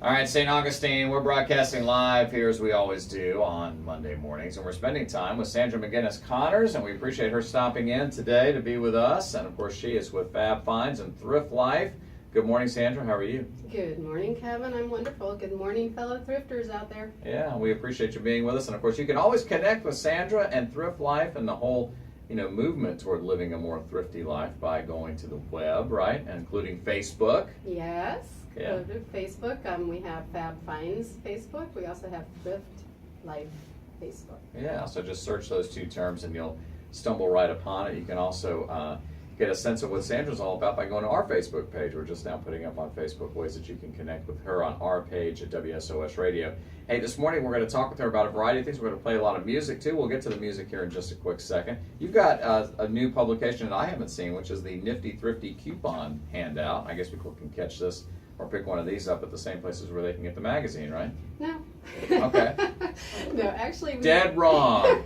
All right, St. Augustine, we're broadcasting live here as we always do on Monday mornings, and we're spending time with Sandra McGinnis Connors, and we appreciate her stopping in today to be with us. And of course, she is with Fab Finds and Thrift Life. Good morning, Sandra. How are you? Good morning, Kevin. I'm wonderful. Good morning, fellow thrifters out there. Yeah, we appreciate you being with us, and of course, you can always connect with Sandra and Thrift Life and the whole, movement toward living a more thrifty life by going to the web, right, including Facebook. Yes. Yeah. Go to Facebook. We have Fab Finds Facebook. We also have Thrift Life Facebook. Yeah, so just search those two terms and you'll stumble right upon it. You can also get a sense of what Sandra's all about by going to our Facebook page. We're just now putting up on Facebook ways that you can connect with her on our page at WSOS Radio. Hey, this morning we're going to talk with her about a variety of things. We're going to play a lot of music too. We'll get to the music here in just a quick second. You've got a new publication that I haven't seen, which is the Nifty Thrifty Coupon Handout. I guess people can catch this or pick one of these up at the same places where they can get the magazine, right? No. Okay. No, actually. Dead wrong.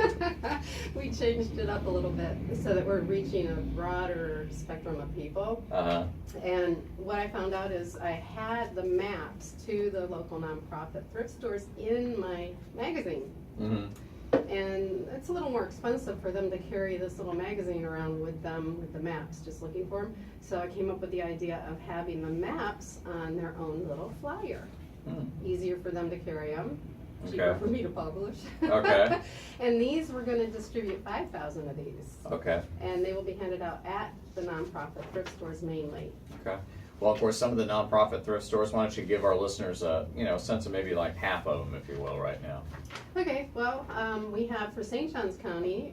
We changed it up a little bit so that we're reaching a broader spectrum of people. Uh-huh. And what I found out is I had the maps to the local nonprofit thrift stores in my magazine. Mm-hmm. And it's a little more expensive for them to carry this little magazine around with them with the maps, just looking for them. So I came up with the idea of having the maps on their own little flyer. Easier for them to carry them, cheaper Okay. for me to publish. Okay. And these, we're going to distribute 5,000 of these. Okay. And they will be handed out at the nonprofit thrift stores mainly. Okay. Well, of course, some of the nonprofit thrift stores, why don't you give our listeners a sense of maybe like half of them, if you will, right now? Okay, well, we have for St. Johns County,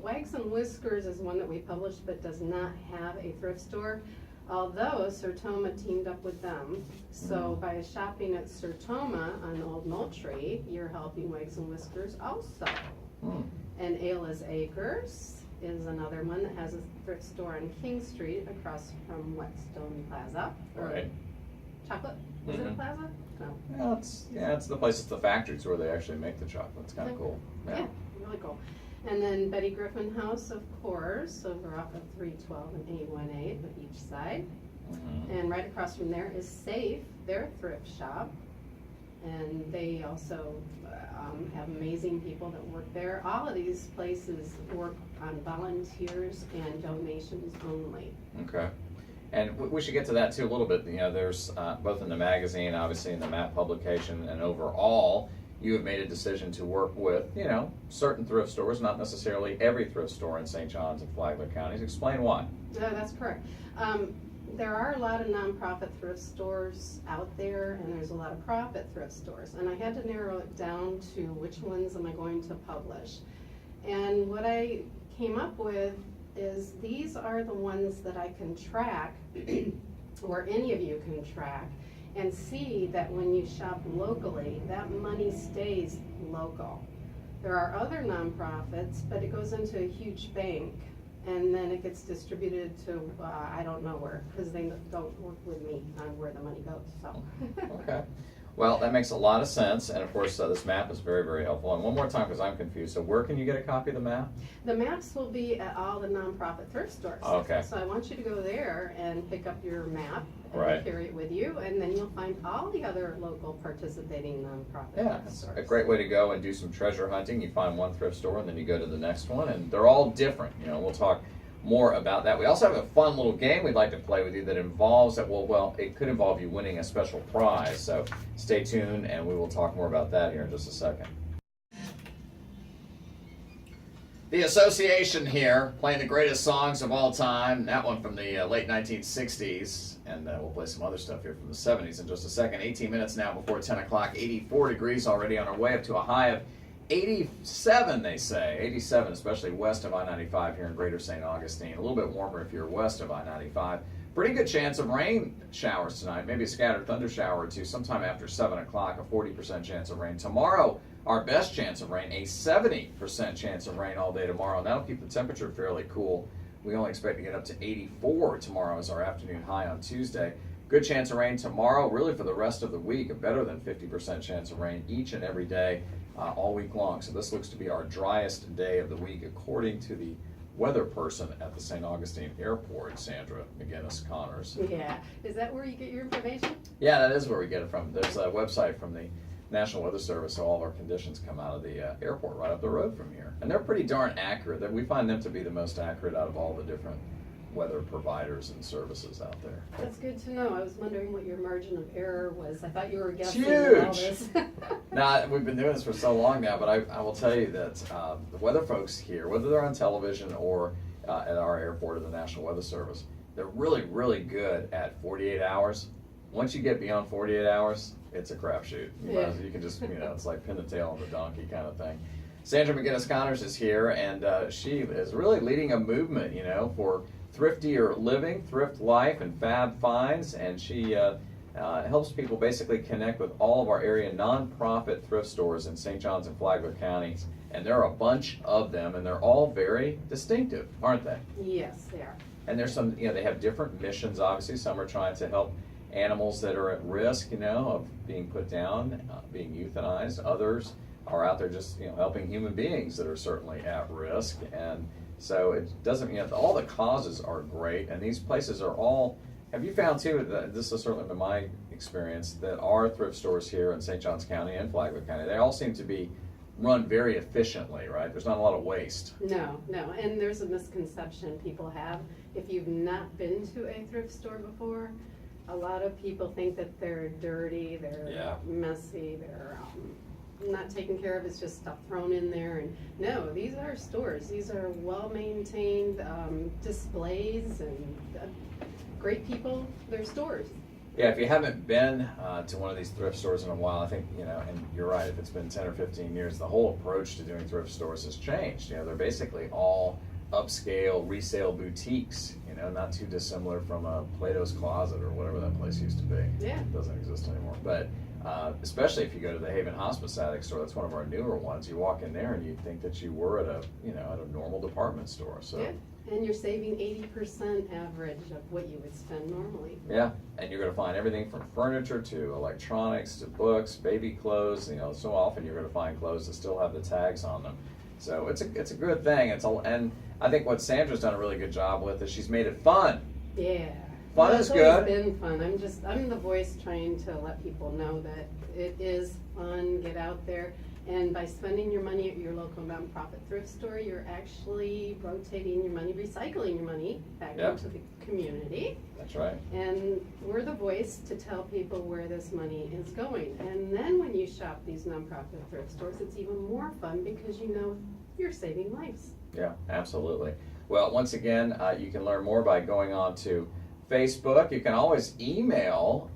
Wags and Whiskers is one that we published but does not have a thrift store, although Sertoma teamed up with them. So by shopping at Sertoma on Old Moultrie, you're helping Wags and Whiskers also. And Ayla's Acres is another one that has a thrift store on King Street across from Whetstone Plaza. Right. Chocolate? Is it a plaza? No. Yeah, it's the place, it's the factories where they actually make the chocolate. It's kind of cool. Yeah, really cool. And then Betty Griffin House, of course, over off of 312 and 818 with each side. And right across from there is Safe, their thrift shop. And they also have amazing people that work there. All of these places work on volunteers and donations only. Okay. And we should get to that too a little bit. There's both in the magazine, obviously in the map publication, and overall, you have made a decision to work with, certain thrift stores, not necessarily every thrift store in St. Johns and Flagler counties. Explain why. No, that's correct. There are a lot of nonprofit thrift stores out there, and there's a lot of profit thrift stores. And I had to narrow it down to which ones am I going to publish. And what I came up with is these are the ones that I can track, or any of you can track, and see that when you shop locally, that money stays local. There are other nonprofits, but it goes into a huge bank, and then it gets distributed to, I don't know where, because they don't work with me on where the money goes, so. Okay. Well, that makes a lot of sense, and of course, this map is very, very helpful. And one more time, because I'm confused, so where can you get a copy of the map? The maps will be at all the nonprofit thrift stores. Okay. So I want you to go there and pick up your map and Right. carry it with you, and then you'll find all the other local participating nonprofit Yeah, thrift it's stores. a great way to go and do some treasure hunting. You find one thrift store, and then you go to the next one, and they're all different. We'll talk more about that. We also have a fun little game we'd like to play with you that involves that. Well, it could involve you winning a special prize. So stay tuned, and we will talk more about that here in just a second. The Association here, playing the greatest songs of all time. That one from the late 1960s, and we'll play some other stuff here from the 70s in just a second. 18 minutes now before 10 o'clock, 84 degrees already on our way up to a high of 87, they say. 87, especially west of I-95 here in Greater St. Augustine. A little bit warmer if you're west of I-95. Pretty good chance of rain showers tonight. Maybe a scattered thunder shower or two sometime after 7 o'clock. A 40% chance of rain. Tomorrow, our best chance of rain. A 70% chance of rain all day tomorrow. And that'll keep the temperature fairly cool. We only expect to get up to 84 tomorrow as our afternoon high on Tuesday. Good chance of rain tomorrow, really for the rest of the week. A better than 50% chance of rain each and every day all week long. So this looks to be our driest day of the week according to the weather person at the St. Augustine Airport, Sandra McGinnis Connors. Yeah, is that where you get your information? Yeah, that is where we get it from. There's a website from the National Weather Service, so all of our conditions come out of the airport right up the road from here. And they're pretty darn accurate. We find them to be the most accurate out of all the different weather providers and services out there. That's good to know. I was wondering what your margin of error was. I thought you were guessing huge. all this. Now, we've been doing this for so long now, but I will tell you that the weather folks here, whether they're on television or at our airport or the National Weather Service, they're really, really good at 48 hours. Once you get beyond 48 hours, it's a crapshoot. You can just, it's like pin the tail on the donkey kind of thing. Sandra McGinnis Connors is here, and she is really leading a movement, for thriftier living, thrift life, and fab finds, and she helps people basically connect with all of our area nonprofit thrift stores in St. Johns and Flagler counties, and there are a bunch of them, and they're all very distinctive, aren't they? Yes, they are. And there's some, they have different missions, obviously. Some are trying to help animals that are at risk, of being put down, being euthanized. Others are out there just, helping human beings that are certainly at risk. And so it doesn't, all the causes are great, and these places are all, have you found too, that this has certainly been my experience, that our thrift stores here in St. Johns County and Flagler County, they all seem to be run very efficiently, right? There's not a lot of waste. No, and there's a misconception people have. If you've not been to a thrift store before, a lot of people think that they're dirty, they're messy, they're not taken care of, it's just stuff thrown in there. And no, these are stores. These are well-maintained displays, and great people, they're stores. Yeah, if you haven't been to one of these thrift stores in a while, I think, and you're right, if it's been 10 or 15 years, the whole approach to doing thrift stores has changed. They're basically all upscale resale boutiques, not too dissimilar from a Plato's Closet or whatever that place used to be. Yeah. It doesn't exist anymore. But especially if you go to the Haven Hospice Addict store, that's one of our newer ones. You walk in there and you think that you were at a normal department store. So. Yeah. And you're saving 80% average of what you would spend normally. Yeah, and you're going to find everything from furniture to electronics to books, baby clothes. So often you're going to find clothes that still have the tags on them. So it's a good thing. And I think what Sandra's done a really good job with is she's made it fun. Yeah. Fun is good. It's been fun. I'm the voice trying to let people know that it is fun. Get out there. And by spending your money at your local nonprofit thrift store, you're actually rotating your money, recycling your money back into the community. That's right. And we're the voice to tell people where this money is going. And then when you shop these nonprofit thrift stores, it's even more fun because you're saving lives. Yeah, absolutely. Well, once again, you can learn more by going on to Facebook. You can always email,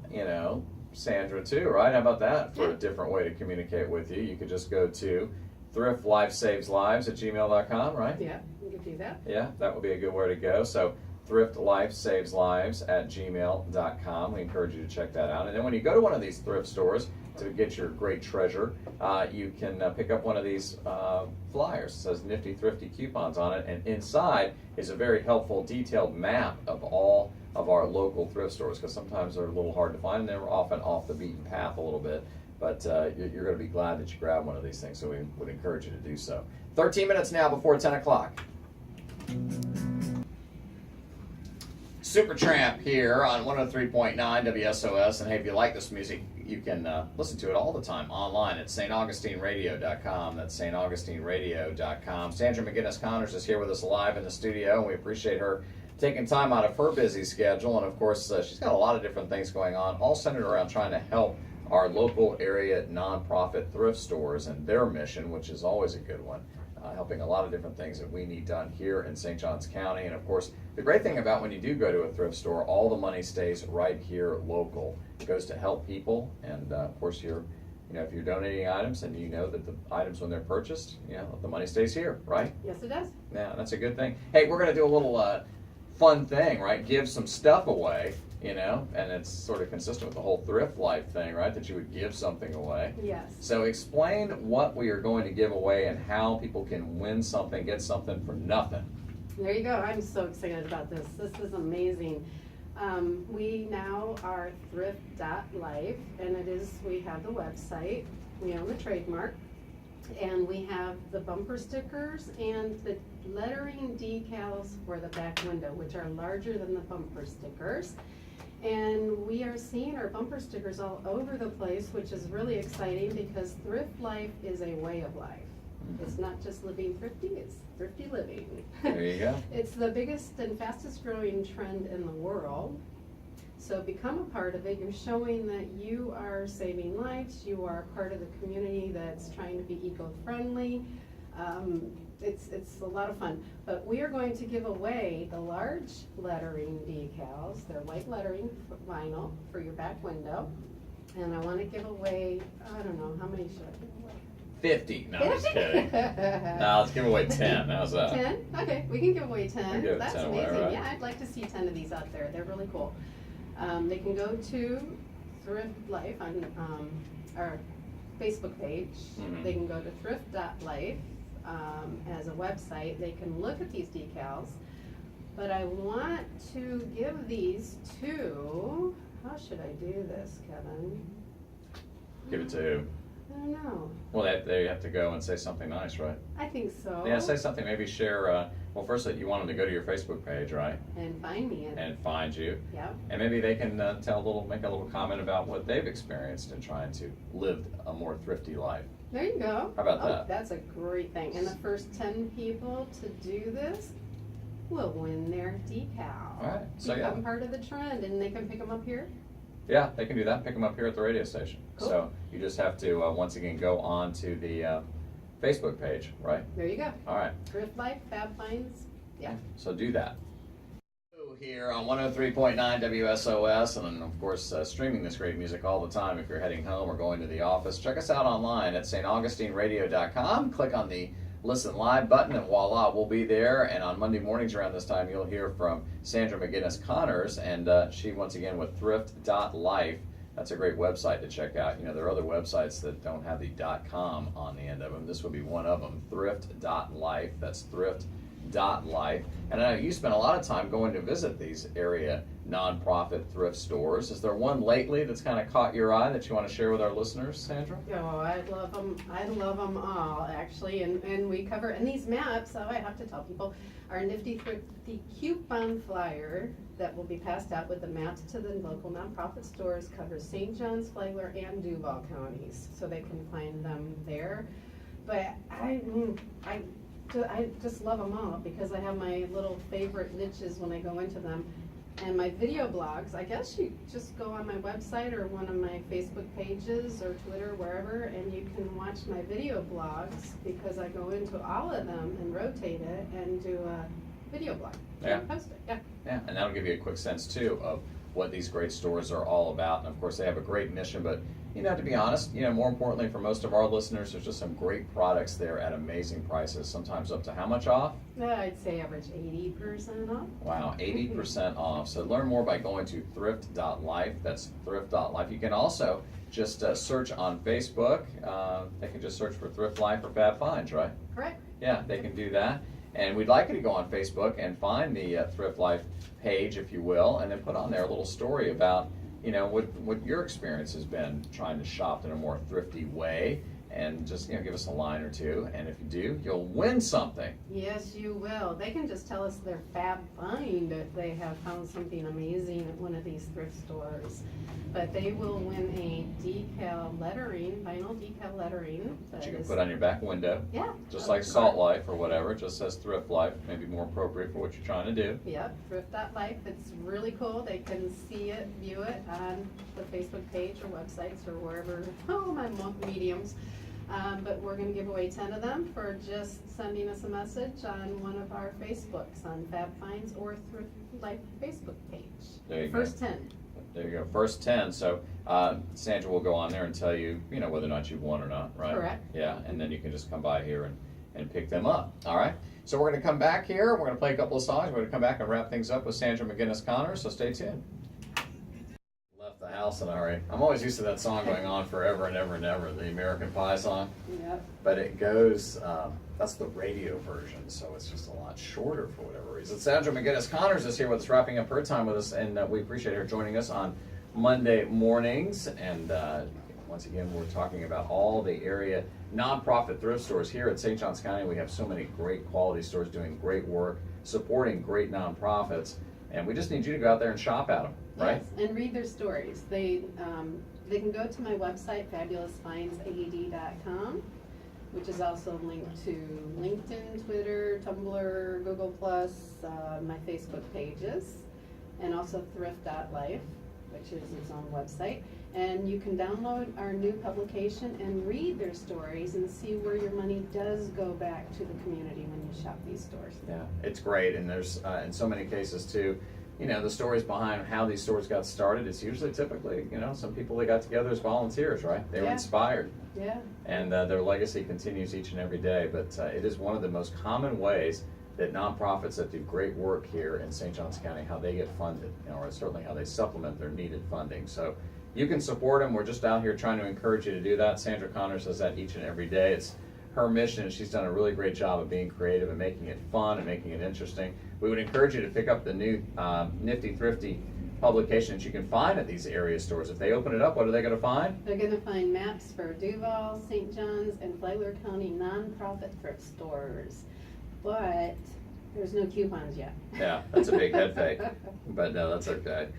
Sandra too, right? How about that for a different way to communicate with you? You could just go to thriftlifesaveslives@gmail.com, right? Yeah, you could do that. Yeah, that would be a good way to go. So thriftlifesaveslives@gmail.com. We encourage you to check that out. And then when you go to one of these thrift stores to get your great treasure, you can pick up one of these flyers. It says Nifty Thrifty coupons on it, and inside is a very helpful detailed map of all of our local thrift stores, because sometimes they're a little hard to find and they're often off the beaten path a little bit. But you're going to be glad that you grabbed one of these things, so we would encourage you to do so. 13 minutes now before 10 o'clock. Supertramp here on 103.9 WSOS. And hey, if you like this music, you can listen to it all the time online at staugustineradio.com. That's staugustineradio.com. Sandra McGinnis Connors is here with us live in the studio, and we appreciate her taking time out of her busy schedule. And of course, she's got a lot of different things going on, all centered around trying to help our local area nonprofit thrift stores and their mission, which is always a good one. Helping a lot of different things that we need done here in St. Johns County. And of course, the great thing about when you do go to a thrift store, all the money stays right here local. It goes to help people, and of course, if you're donating items, and you know that the items when they're purchased, the money stays here, right? Yes, it does. Yeah, that's a good thing. Hey, we're going to do a little fun thing, right? Give some stuff away, and it's sort of consistent with the whole thrift life thing, right? That you would give something away. Yes. So explain what we are going to give away and how people can win something, get something for nothing. There you go. I'm so excited about this. This is amazing. We now are thrift.life, and we have the website. We own the trademark. And we have the bumper stickers and the lettering decals for the back window, which are larger than the bumper stickers. And we are seeing our bumper stickers all over the place, which is really exciting because thrift life is a way of life. It's not just living thrifty, it's thrifty living. There you go. It's the biggest and fastest growing trend in the world. So become a part of it. You're showing that you are saving lives. You are part of the community that's trying to be eco-friendly. It's a lot of fun. But we are going to give away the large lettering decals. They're white lettering vinyl for your back window. And I want to give away, I don't know, how many should I give away? 50. No, I'm just kidding. No, let's give away 10. How's that? 10? Okay, we can give away 10. We'll give That's 10 away, amazing. right? Yeah, I'd like to see 10 of these out there. They're really cool. They can go to Thrift Life on our Facebook page. Mhm. They can go to thrift.life as a website. They can look at these decals. But I want to give these to, how should I do this, Kevin? Give it to who? I don't know. Well, they have to go and say something nice, right? I think so. Yeah, say something. Maybe share. Well, first that you want them to go to your Facebook page, right? And find me in. And find you. Yep. And maybe they can make a little comment about what they've experienced in trying to live a more thrifty life. There you go. How about that? That's a great thing. And the first 10 people to do this will win their decal. All right. So yeah. Become part of the trend, and they can pick them up here. Yeah, they can do that. Pick them up here at the radio station. Cool. So you just have to once again go on to the Facebook page, right? There you go. All right. Thrift Life, Fab Finds. Yeah. So do that. Here on 103.9 WSOS, and then of course streaming this great music all the time if you're heading home or going to the office. Check us out online at staugustineradio.com. Click on the Listen Live button, and voila, we'll be there. And on Monday mornings around this time, you'll hear from Sandra McGinnis Connors, and she once again with thrift.life. That's a great website to check out. You know, there are other websites that don't have the .com on the end of them. This would be one of them, thrift.life. That's thrift.life. And I know you spend a lot of time going to visit these area nonprofit thrift stores. Is there one lately that's kind of caught your eye that you want to share with our listeners, Sandra? Oh, I love them. I love them all, actually. And we cover, and these maps, so I have to tell people, our nifty thrifty coupon flyer that will be passed out with the maps to the local nonprofit stores covers St. John's, Flagler, and Duval counties, so they can find them there. But I just love them all because I have my little favorite niches when I go into them. And my video blogs, I guess you just go on my website or one of my Facebook pages or Twitter, wherever, and you can watch my video blogs because I go into all of them and rotate it and do a video blog Yeah. and post it. Yeah. Yeah, and that'll give you a quick sense too of what these great stores are all about. And of course, they have a great mission, but you know, to be honest, you know, more importantly for most of our listeners, there's just some great products there at amazing prices, sometimes up to how much off? I'd say average 80% off. Wow, 80% off. So learn more by going to thrift.life. That's thrift.life. You can also just search on Facebook. They can just search for Thrift Life or Fab Finds, right? Correct. Yeah, they can do that. And we'd like you to go on Facebook and find the Thrift Life page, if you will, and then put on there a little story about, you know, what your experience has been trying to shop in a more thrifty way, and just, you know, give us a line or two. And if you do, you'll win something. Yes, you will. They can just tell us their fab find if they have found something amazing at one of these thrift stores. But they will win a decal lettering, vinyl decal lettering. That you can put on your back window, Yeah. just like Salt Life or whatever. It just says Thrift Life, maybe more appropriate for what you're trying to do. Yep, thrift.life. It's really cool. They can see it, view it on the Facebook page or websites or wherever, my mediums. But we're going to give away 10 of them for just sending us a message on one of our Facebooks on Fab Finds or Thrift Life Facebook page. There you First go. 10. There you go. First 10. So Sandra will go on there and tell you, you know, whether or not you've won or not, right? Correct. Yeah, and then you can just come by here and pick them up. All right. So we're going to come back here. We're going to play a couple of songs. We're going to come back and wrap things up with Sandra McGinnis Connors. So stay tuned. Left the house and already. I'm always used to that song going on forever and ever and ever, the American Pie song. Yep. But it goes, that's the radio version, so it's just a lot shorter for whatever reason. Sandra McGinnis Connors is here with us, wrapping up her time with us, and we appreciate her joining us on Monday mornings. And once again, we're talking about all the area nonprofit thrift stores. Here at St. Johns County, we have so many great quality stores doing great work, supporting great nonprofits, and we just need you to go out there and shop at them, right? Yes, and read their stories. They can go to my website, fabulousfindsaed.com, which is also linked to LinkedIn, Twitter, Tumblr, Google+, my Facebook pages, and also thrift.life, which is its own website. And you can download our new publication and read their stories and see where your money does go back to the community when you shop these stores. Yeah, it's great, and there's in so many cases too, the stories behind how these stores got started. It's usually typically, some people that got together as volunteers, right? They were inspired. Yeah. And their legacy continues each and every day. But it is one of the most common ways that nonprofits that do great work here in St. Johns County, how they get funded, or certainly how they supplement their needed funding. So you can support them. We're just out here trying to encourage you to do that. Sandra Connors does that each and every day. It's her mission, and she's done a really great job of being creative and making it fun and making it interesting. We would encourage you to pick up the new Nifty Thrifty publication that you can find at these area stores. If they open it up, what are they going to find? They're going to find maps for Duval, St. John's, and Flagler County nonprofit thrift stores. But there's no coupons yet. Yeah, that's a big head fake, but no, that's okay.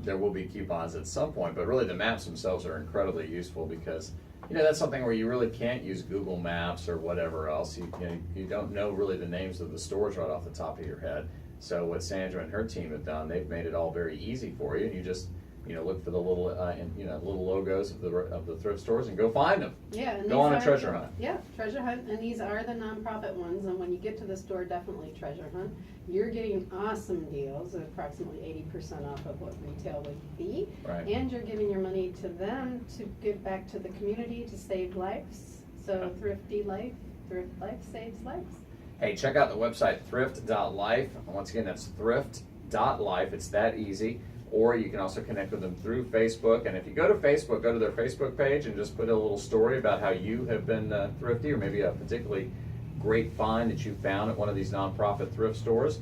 There will be coupons at some point, but really the maps themselves are incredibly useful because that's something where you really can't use Google Maps or whatever else. You don't know really the names of the stores right off the top of your head. So what Sandra and her team have done, they've made it all very easy for you, and you just look for the little little logos of the thrift stores and go find them. Yeah, and go on a treasure hunt. Yeah, treasure hunt, and these are the nonprofit ones. And when you get to the store, definitely treasure hunt. You're getting awesome deals, approximately 80% off of what retail would be, Right. and you're giving your money to them to give back to the community to save lives. So Thrifty Life, Thrift Life saves lives. Hey, check out the website thrift.life. Once again, that's thrift.life. It's that easy. Or you can also connect with them through Facebook. And if you go to Facebook, go to their Facebook page and just put a little story about how you have been thrifty, or maybe a particularly great find that you found at one of these nonprofit thrift stores.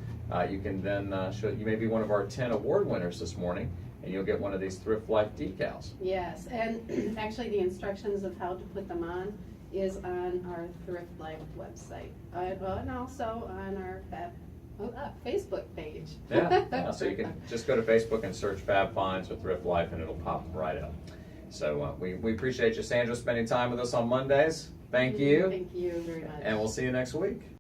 You can then you may be one of our 10 award winners this morning, and you'll get one of these Thrift Life decals. Yes, and actually the instructions of how to put them on is on our Thrift Life website, and also on our Facebook page. Yeah, so you can just go to Facebook and search Fab Finds or Thrift Life, and it'll pop right up. So we appreciate you, Sandra, spending time with us on Mondays. Thank you. Thank you very much. And we'll see you next week.